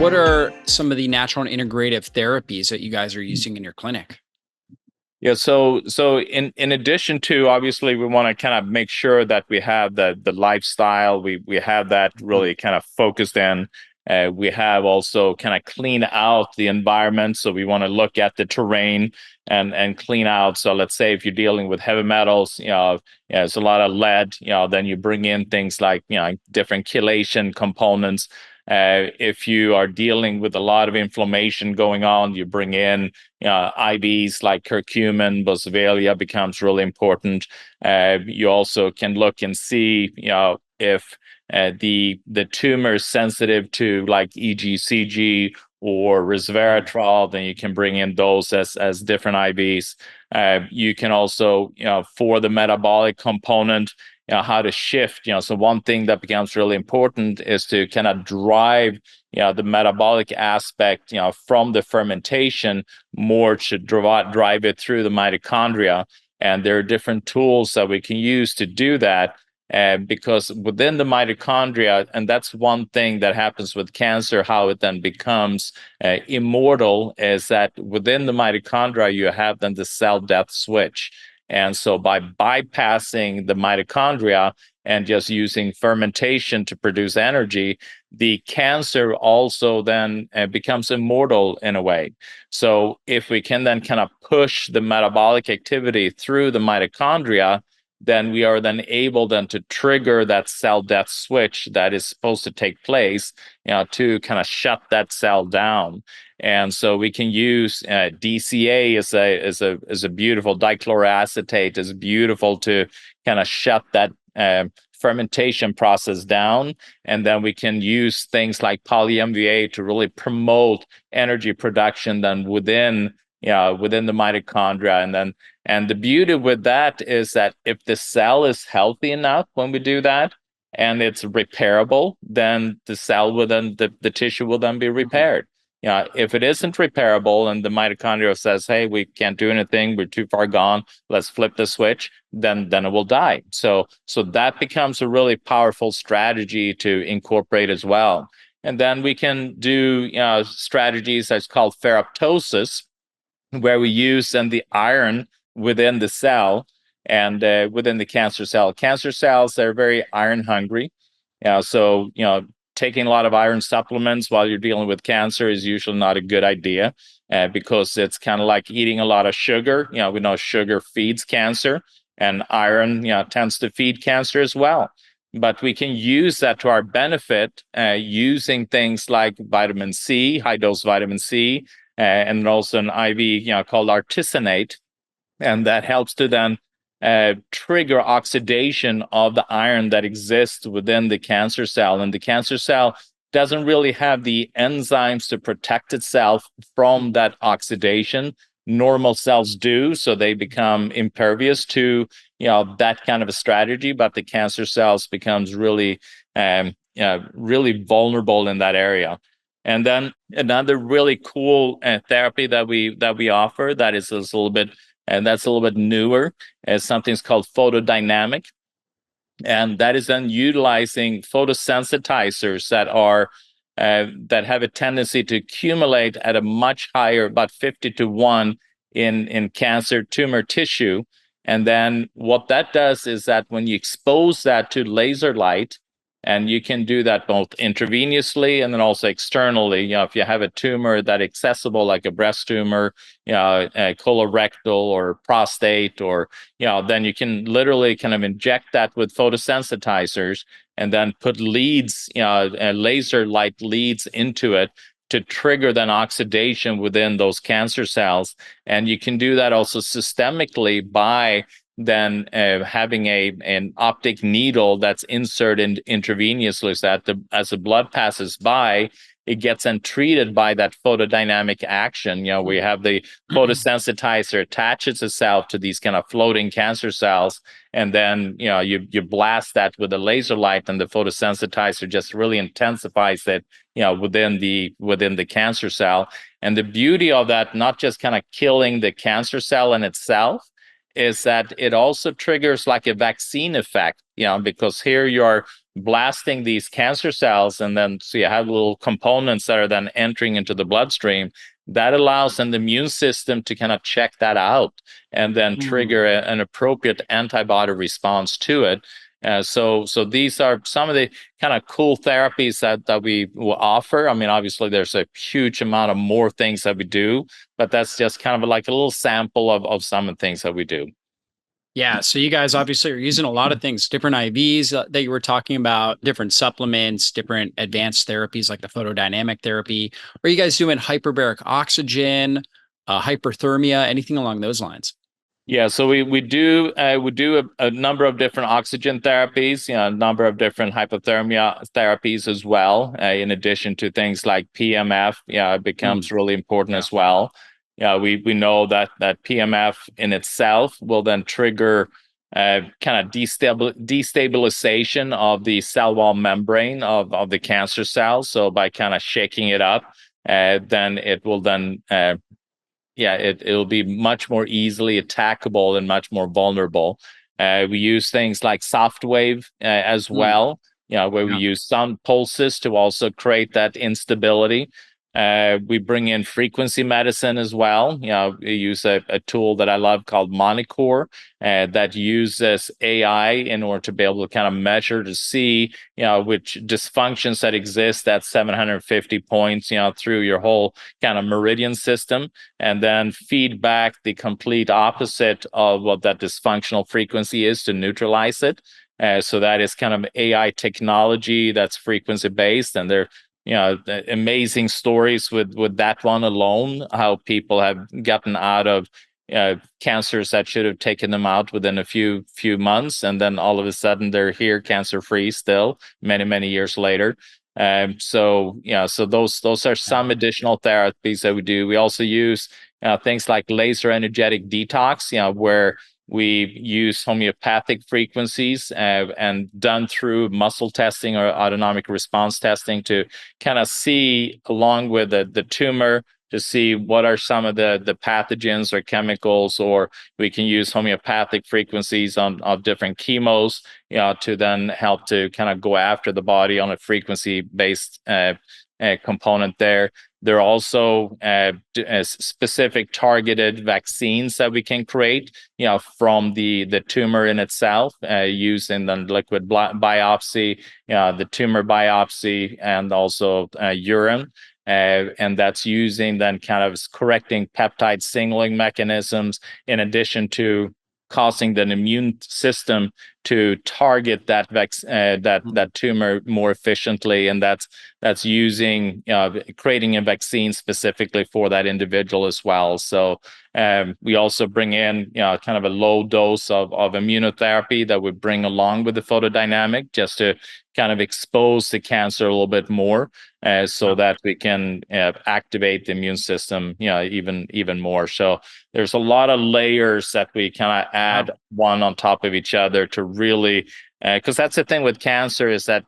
What are some of the natural and integrative therapies that you guys are using in your clinic? Yeah, so in addition to, obviously, we want to kind of make sure that we have the lifestyle, we have that really kind of focused in. We have also kind of clean out the environment, so we want to look at the terrain and clean out. So let's say if you're dealing with heavy metals, it's a lot of lead, then you bring in things like different chelation components. If you are dealing with a lot of inflammation going on, you bring in IVs like curcumin, boswellia becomes really important. You also can look and see, if the tumor is sensitive to like EGCG or resveratrol, then you can bring in those as different IVs. You can also, for the metabolic component, how to shift. So one thing that becomes really important is to kind of drive, the metabolic aspect, from the fermentation more to drive it through the mitochondria. And there are different tools that we can use to do that. Because within the mitochondria, and that's one thing that happens with cancer, how it then becomes immortal, is that within the mitochondria, you have then the cell death switch. And so by bypassing the mitochondria and just using fermentation to produce energy, the cancer also then becomes immortal in a way. So if we can then kind of push the metabolic activity through the mitochondria, then we are then able then to trigger that cell death switch that is supposed to take place, to kind of shut that cell down. And so we can use DCA as a beautiful dichloroacetate is beautiful to kind of shut that fermentation process down. And then we can use things like poly-MVA to really promote energy production then within the mitochondria. And the beauty with that is that if the cell is healthy enough when we do that and it's repairable, then the tissue will then be repaired. If it isn't repairable and the mitochondria says, hey, we can't do anything, we're too far gone, let's flip the switch, then it will die. So that becomes a really powerful strategy to incorporate as well. And then we can do strategies that's called ferroptosis, where we use then the iron within the cell and within the cancer cell. Cancer cells, they're very iron hungry. So, taking a lot of iron supplements while you're dealing with cancer is usually not a good idea because it's kind of like eating a lot of sugar. We know sugar feeds cancer, and iron, tends to feed cancer as well. But we can use that to our benefit using things like vitamin C, high dose vitamin C, and also an IV, called artesunate, and that helps to then trigger oxidation of the iron that exists within the cancer cell. And the cancer cell doesn't really have the enzymes to protect itself from that oxidation. Normal cells do, so they become impervious to that kind of a strategy. But the cancer cells becomes really really vulnerable in that area. And then another really cool therapy that we offer that is a little bit and that's a little bit newer is something's called photodynamic, and that is then utilizing photosensitizers that have a tendency to accumulate at a much higher, about 50 to 1 in cancer tumor tissue. And then what that does is that when you expose that to laser light, and you can do that both intravenously and then also externally. If you have a tumor that accessible, like a breast tumor, a colorectal or prostate, or then you can literally kind of inject that with photosensitizers and then put leads, laser light leads into it to trigger then oxidation within those cancer cells. And you can do that also systemically by then having an optic needle that's inserted intravenously, so that as the blood passes by, it gets then treated by that photodynamic action. We have the photosensitizer attaches itself to these kind of floating cancer cells, and then you blast that with a laser light, and the photosensitizer just really intensifies it within the cancer cell. And the beauty of that, not just kind of killing the cancer cell in itself, is that it also triggers like a vaccine effect, because here you are blasting these cancer cells, and then so you have little components that are then entering into the bloodstream. That allows an immune system to kind of check that out and then trigger an appropriate antibody response to it. So these are some of the kind of cool therapies that we will offer. I mean, obviously, there's a huge amount of more things that we do, but that's just kind of like a little sample of some of the things that we do. Yeah. So you guys obviously are using a lot of things, different IVs that you were talking about, different supplements, different advanced therapies like the photodynamic therapy. Are you guys doing hyperbaric oxygen, hyperthermia, anything along those lines? Yeah, so we do a number of different oxygen therapies, a number of different hypothermia therapies as well. In addition to things like PMF, yeah, it becomes really important Yeah. as well. Yeah, we know that PMF in itself will then trigger kind of destabilization of the cell wall membrane of the cancer cells. So by kind of shaking it up, then it will then yeah, it'll be much more easily attackable and much more vulnerable. We use things like soft wave as well, where we Yeah. use sound pulses to also create that instability. We bring in frequency medicine as well. We use a tool that I love called Monicore that uses AI in order to be able to kind of measure to see, which dysfunctions that exist at 750 points, through your whole kind of meridian system, and then feed back the complete opposite of what that dysfunctional frequency is to neutralize it. So that is kind of AI technology that's frequency based, and they're amazing stories with that one alone, how people have gotten out of cancers that should have taken them out within a few months, and then all of a sudden they're here cancer free still many years later. So those are some additional therapies that we do. We also use things like laser energetic detox, where we use homeopathic frequencies and done through muscle testing or autonomic response testing to kind of see, along with the tumor, to see what are some of the pathogens or chemicals, or we can use homeopathic frequencies of different chemos, to then help to kind of go after the body on a frequency based component there. There are also specific targeted vaccines that we can create, from the tumor in itself, using the liquid biopsy, the tumor biopsy, and also urine. And that's using then kind of correcting peptide signaling mechanisms, in addition to causing the immune system to target that tumor more efficiently, and that's using creating a vaccine specifically for that individual as well. So we also bring in kind of a low dose of immunotherapy that we bring along with the photodynamic, just to kind of expose the cancer a little bit more, so that we can activate the immune system even more. So there's a lot of layers that we kind of add one on top of each other to really, because that's the thing with cancer, is that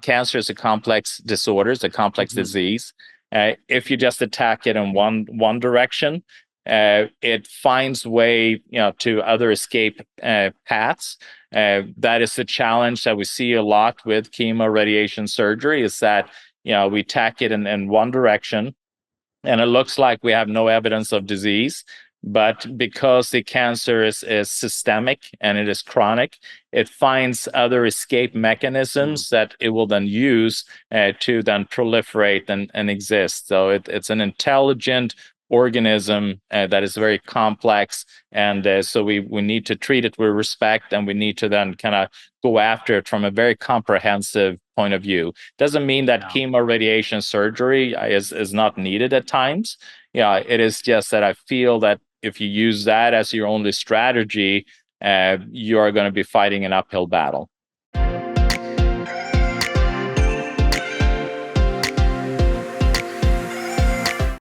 cancer is a complex disorder, it's a complex disease. If you just attack it in one direction, it finds way to other escape paths. That is the challenge that we see a lot with chemo radiation surgery, is that we attack it in one direction, and it looks like we have no evidence of disease. But because the cancer is systemic and it is chronic, it finds other escape mechanisms that it will then use to then proliferate and exist. So it's an intelligent organism that is very complex, and so we need to treat it with respect, and we need to then kind of go after it from a very comprehensive point of view. Doesn't mean that chemo radiation surgery is not needed at times. It is just that I feel that if you use that as your only strategy, you are going to be fighting an uphill battle.